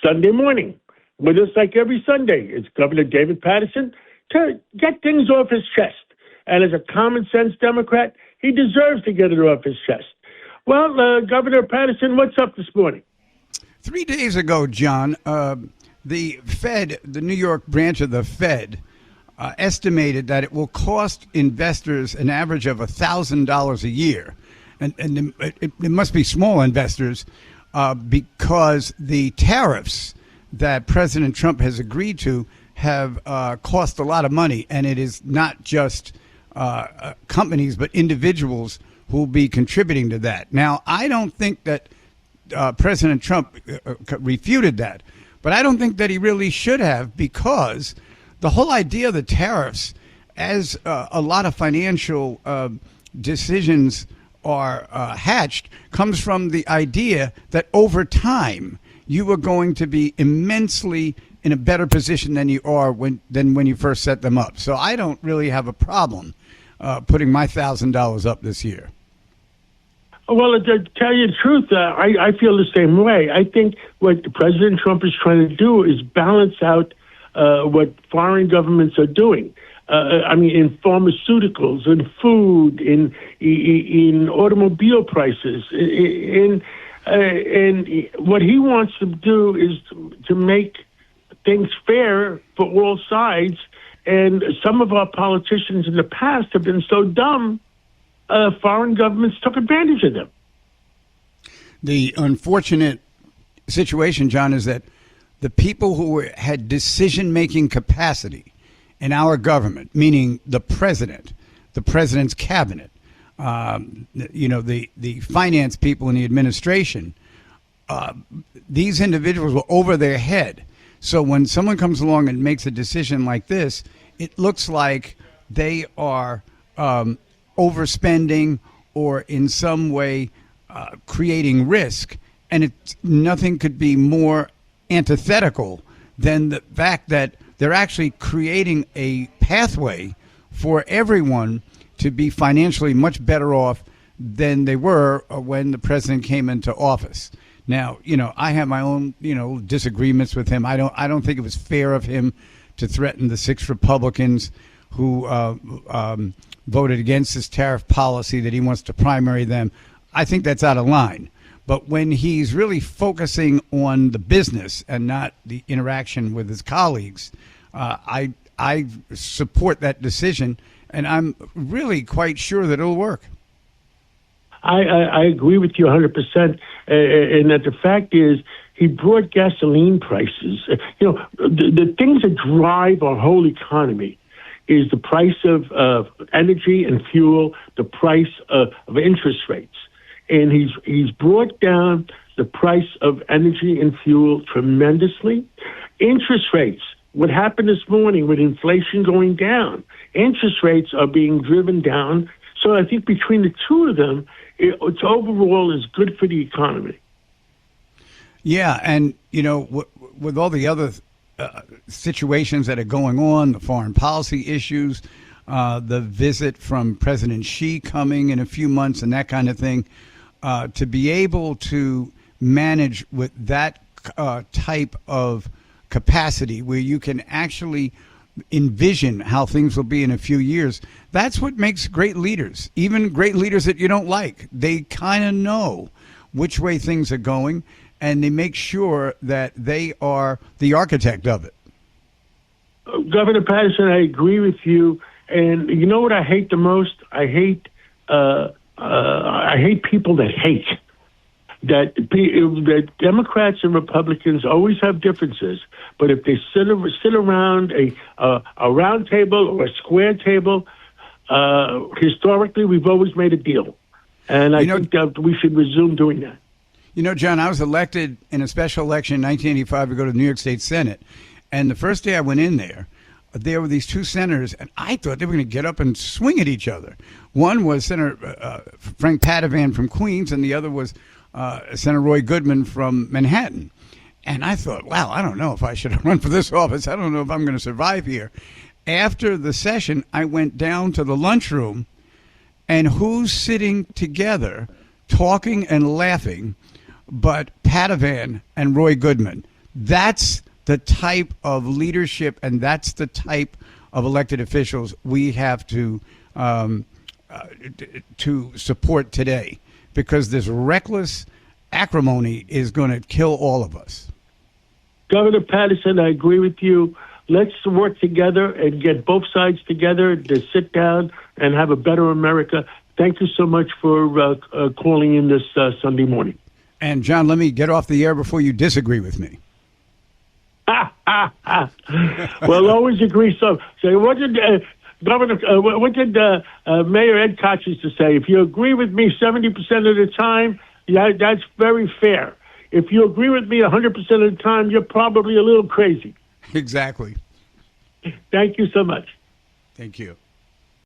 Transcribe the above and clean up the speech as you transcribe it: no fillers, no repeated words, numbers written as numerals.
Sunday morning. With us like every Sunday is Governor David Paterson to get things off his chest. And as a common sense Democrat, he deserves to get it off his chest. Well, Governor Paterson, what's up this morning? 3 days ago, John, the Fed, the New York branch of the Fed, estimated that it will cost investors an average of $1,000 a year. And it must be small investors because the tariffs that President Trump has agreed to have cost a lot of money. And it is not just companies, but individuals who will be contributing to that. Now, I don't think that President Trump refuted that, but I don't think that he really should have, because the whole idea of the tariffs, as a lot of financial decisions are hatched, comes from the idea that over time you are going to be immensely in a better position than you are than when you first set them up. So I don't really have a problem putting my $1,000 up this year. Well, to tell you the truth, I feel the same way. I think what President Trump is trying to do is balance out what foreign governments are doing. I mean, in pharmaceuticals, in food, in automobile prices, and what he wants to do is to make things fair for all sides. And some of our politicians in the past have been so dumb, foreign governments took advantage of them. The unfortunate situation, John, is that the people who had decision-making capacity in our government, meaning the president's cabinet, the finance people in the administration, these individuals were over their head. So when someone comes along and makes a decision like this, it looks like they are overspending or in some way creating risk. And nothing could be more antithetical than the fact that they're actually creating a pathway for everyone to be financially much better off than they were when the president came into office. Now, I have my own, disagreements with him. I don't think it was fair of him to threaten the 6 Republicans who voted against this tariff policy, that he wants to primary them. I think that's out of line. But when he's really focusing on the business and not the interaction with his colleagues, I support that decision, and I'm really quite sure that it'll work. I agree with you 100%. And that the fact is, he brought gasoline prices. The things that drive our whole economy is the price of energy and fuel, the price of interest rates. And he's brought down the price of energy and fuel tremendously. Interest rates, what happened this morning with inflation going down, interest rates are being driven down. So I think between the two of them, it's overall is good for the economy. Yeah, and, with all the other situations that are going on, the foreign policy issues, the visit from President Xi coming in a few months and that kind of thing, to be able to manage with that type of capacity where you can actually envision how things will be in a few years, that's what makes great leaders, even great leaders that you don't like. They kind of know which way things are going, and they make sure that they are the architect of it. Governor Paterson, I agree with you. And you know what I hate the most? I hate people that hate. That Democrats and Republicans always have differences, but if they sit around a round table or a square table, historically we've always made a deal, and I think that we should resume doing that. John, I was elected in a special election in 1985 to go to the New York State Senate, and the first day I went in there were these two senators, and I thought they were going to get up and swing at each other. One was Senator Frank Paterson from Queens, and the other was Senator Roy Goodman from Manhattan. And I thought, wow, I don't know if I should run for this office. I don't know if I'm going to survive here. After the session, I went down to the lunchroom, and who's sitting together talking and laughing but Paterson and Roy Goodman? That's the type of leadership and that's the type of elected officials we have to support today, because this reckless acrimony is going to kill all of us. Governor Paterson, I agree with you. Let's work together and get both sides together to sit down and have a better America. Thank you so much for calling in this Sunday morning. And, John, let me get off the air before you disagree with me. Well, always agree. So what did Mayor Ed Koch used to say? If you agree with me 70% of the time, that's very fair. If you agree with me 100% of the time, you're probably a little crazy. Exactly. Thank you so much. Thank you.